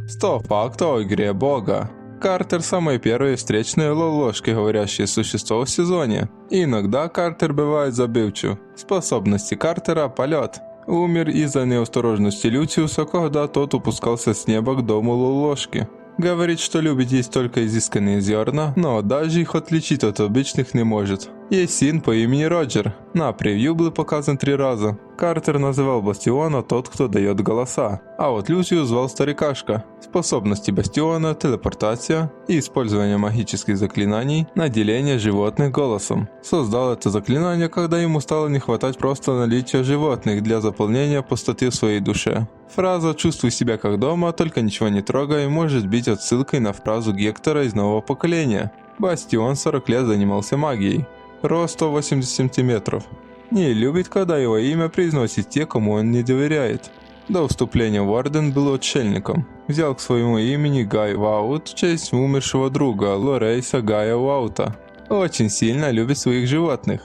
100 фактов о игре Бога. Картер – самое первое встречное лолошки, говорящее существо в сезоне. Иногда Картер бывает забывчив. Способности Картера – полет. Умер из-за неосторожности Лютиуса, когда тот упускался с неба к дому лолошки. Говорит, что любит есть только изысканные зерна, но даже их отличить от обычных не может. Есть сын по имени Роджер. На превью был показан 3 раза. Картер называл Бастиона тот, кто дает голоса, а вот Люциус звал Старикашка. Способности Бастиона – телепортация и использование магических заклинаний, наделение животных голосом. Создал это заклинание, когда ему стало не хватать просто наличия животных для заполнения пустоты в своей душе. Фраза «чувствуй себя как дома, только ничего не трогай» может быть отсылкой на фразу Гектора из нового поколения. Бастион 40 лет занимался магией. Рост 180 сантиметров. Не любит, когда его имя произносят те, кому он не доверяет. До вступления в Орден был отшельником. Взял к своему имени Гай Ваут в честь умершего друга Лорейса Гая Ваута. Очень сильно любит своих животных.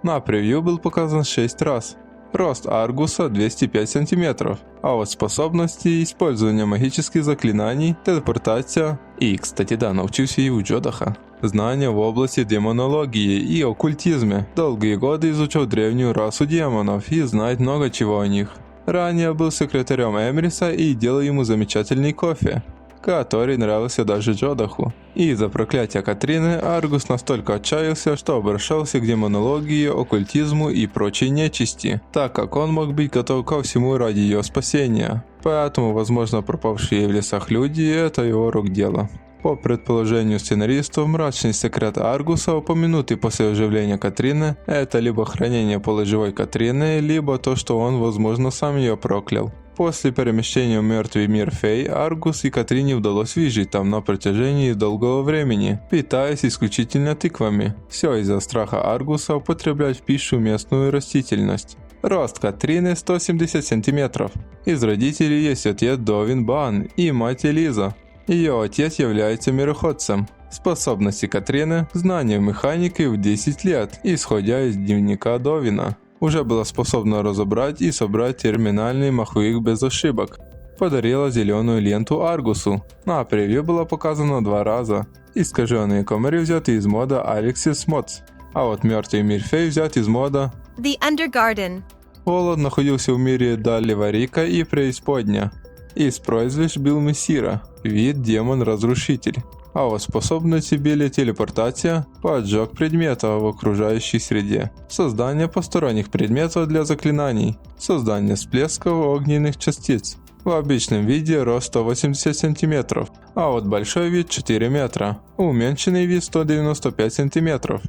На превью был показан 6 раз. Рост Аргуса 205 сантиметров. А вот способности – использование магических заклинаний, телепортация и, кстати да, научился и у Джодаха. Знания в области демонологии и оккультизме. Долгие годы изучал древнюю расу демонов и знает много чего о них. Ранее был секретарем Эмриса и делал ему замечательный кофе, который нравился даже Джодаху. Из-за проклятия Катрины Аргус настолько отчаялся, что обращался к демонологии, оккультизму и прочей нечисти, так как он мог быть готов ко всему ради ее спасения. Поэтому, возможно, пропавшие в лесах люди – это его рук дело. По предположению сценаристов, мрачный секрет Аргуса, упомянутый после оживления Катрины, это либо хранение полуживой Катрины, либо то, что он, возможно, сам ее проклял. После перемещения в мертвый мир Фей, Аргус и Катрине удалось выжить там на протяжении долгого времени, питаясь исключительно тыквами. Все из-за страха Аргуса употреблять в пищу местную растительность. Рост Катрины 170 сантиметров. Из родителей есть отец Довин Бан и мать Элиза. Ее отец является мироходцем. Способности Катрины – знание механики в 10 лет, исходя из дневника Довина. Уже была способна разобрать и собрать терминальный маховик без ошибок. Подарила зеленую ленту Аргусу. На превью была показана 2 раза. Искаженные комары взяты из мода Алексис Моц. А вот мертвый мир Фей взят из мода The Undergarden. Волод находился в мире Далливарика и Преисподня. Из прозвищ был Мессира, вид демон-разрушитель. А вот способности были телепортация, поджог предметов в окружающей среде, создание посторонних предметов для заклинаний, создание всплесков огненных частиц. В обычном виде рост 180 см, а вот большой вид 4 метра, уменьшенный вид 195 см.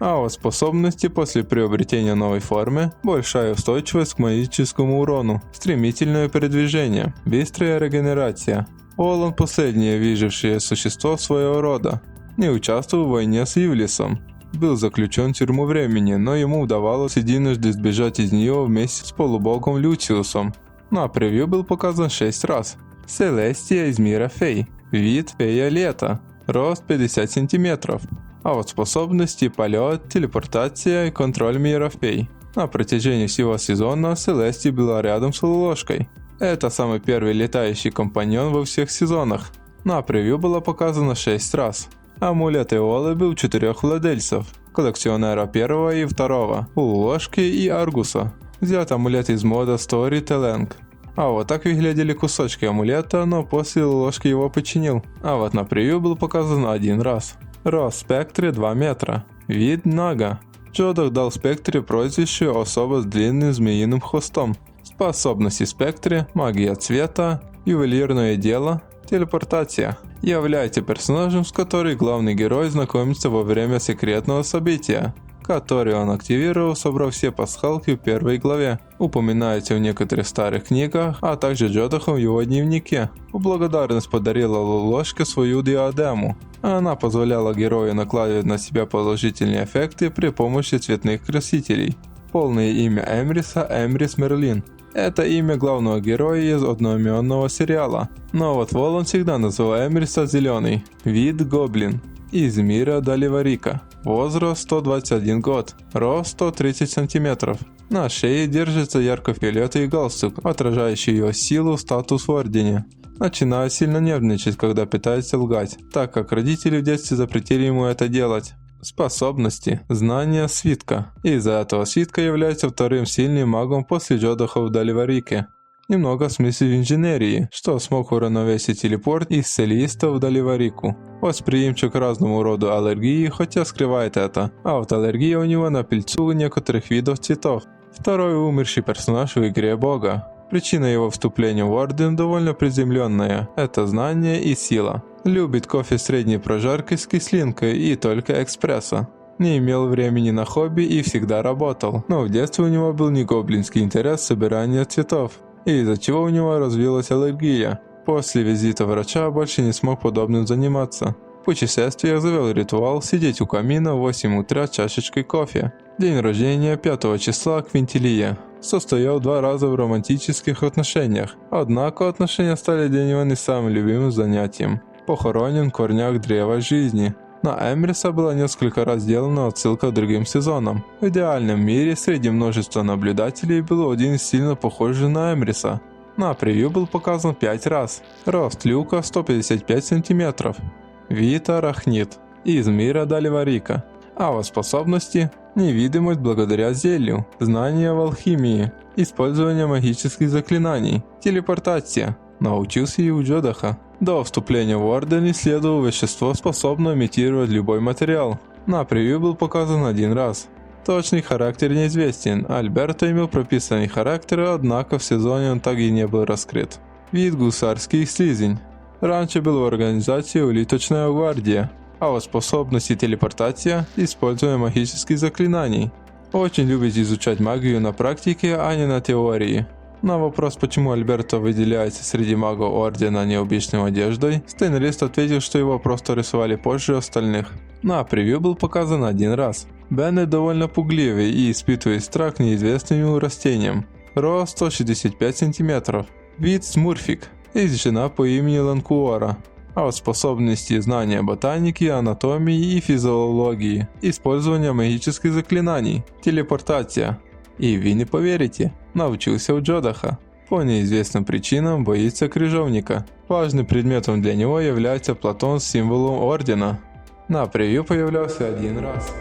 А вот способности после приобретения новой формы – большая устойчивость к магическому урону, стремительное передвижение, быстрая регенерация. Олан – последнее выжившее существо своего рода. Не участвовал в войне с Ивлисом. Был заключен в тюрьму времени, но ему удавалось единожды сбежать из нее вместе с полубогом Лютиусом. На превью был показан 6 раз. Селестия из мира Фей. Вид фея лета. Рост 50 сантиметров. А вот способности – полет, телепортация и контроль мира Фей. На протяжении всего сезона Селестия была рядом с Лолошкой. Это самый первый летающий компаньон во всех сезонах. На превью было показано 6 раз. Амулет Эолы был 4 владельцев. Коллекционера 1 и 2, у Лолошки и Аргуса. Взят амулет из мода Storytelling. А вот так выглядели кусочки амулета, но после Лолошки его починил. А вот на превью был показан 1 раз. Рост Спектре 2 метра. Вид Нага. Джодах дал Спектре прозвище особо с длинным змеиным хвостом. Способности Спектре, магия цвета, ювелирное дело, телепортация. Является персонажем, с которым главный герой знакомится во время секретного события, который он активировал, собрав все пасхалки в 1 главе. Упоминается в некоторых старых книгах, а также Джодахом в его дневнике. В благодарность подарила Лолошке свою диадему. Она позволяла герою накладывать на себя положительные эффекты при помощи цветных красителей. Полное имя Эмриса – Эмрис Мерлин. Это имя главного героя из одноименного сериала. Но вот Волан всегда называл Эмриса Зеленый. Вид Гоблин. Из мира Далливарика. Возраст 121 год. Рост 130 см. На шее держится ярко-фиолетовый галстук, отражающий ее силу, статус в ордене. начинает сильно нервничать, когда пытается лгать, так как родители в детстве запретили ему это делать. Способности. Знания свитка. Из-за этого свитка является вторым сильным магом после Джодаха в Даливарике. Немного в смысле инженерии, что смог уравновесить телепорт из Селиста в Даливарику. Восприимчив к разному роду аллергии, хотя скрывает это, а вот аллергия у него на пыльцу некоторых видов цветов. Второй умерший персонаж в игре Бога. Причина его вступления в Орден довольно приземленная – это знание и сила. Любит кофе средней прожарки с кислинкой и только экспресса. Не имел времени на хобби и всегда работал, но в детстве у него был не гоблинский интерес собирания цветов, из-за чего у него развилась аллергия. После визита врача больше не смог подобным заниматься. В путешествиях завел ритуал сидеть у камина в 8 утра чашечкой кофе. День рождения 5 числа Квинтилия. Состоял 2 раза в романтических отношениях, однако отношения стали для него не самым любимым занятием. Похоронен в корнях древа жизни. На Эмриса была несколько раз сделана отсылка к другим сезонам. В идеальном мире среди множества наблюдателей был один сильно похожий на Эмриса. На превью был показан 5 раз. Рост Люка 155 см. Вид арахнит. Из мира Даливарика. А вот способности – невидимость благодаря зелью, знания в алхимии, использование магических заклинаний, телепортация. Научился и у Джодаха. До вступления в Орден исследовал вещество, способное имитировать любой материал. На превью был показан 1 раз. Точный характер неизвестен, Альберто имел прописанный характер, однако в сезоне он так и не был раскрыт. Вид гусарский слизень. Раньше был в организации улиточная гвардия, а вот способности телепортация – использование магических заклинаний. Очень любит изучать магию на практике, а не на теории. На вопрос, почему Альберто выделяется среди магов Ордена необычной одеждой, сценарист ответил, что его просто рисовали позже остальных. На превью был показан 1 раз. Беннет довольно пугливый и испытывает страх к неизвестным ему растениям. Рост 165 см. Вид смурфик. Есть жена по имени Ланкуора. А вот способности знания ботаники, анатомии и физиологии, использование магических заклинаний, телепортация. И вы не поверите, научился у Джодаха. По неизвестным причинам боится крыжовника. Важным предметом для него является Платон с символом Ордена. На превью появлялся 1 раз.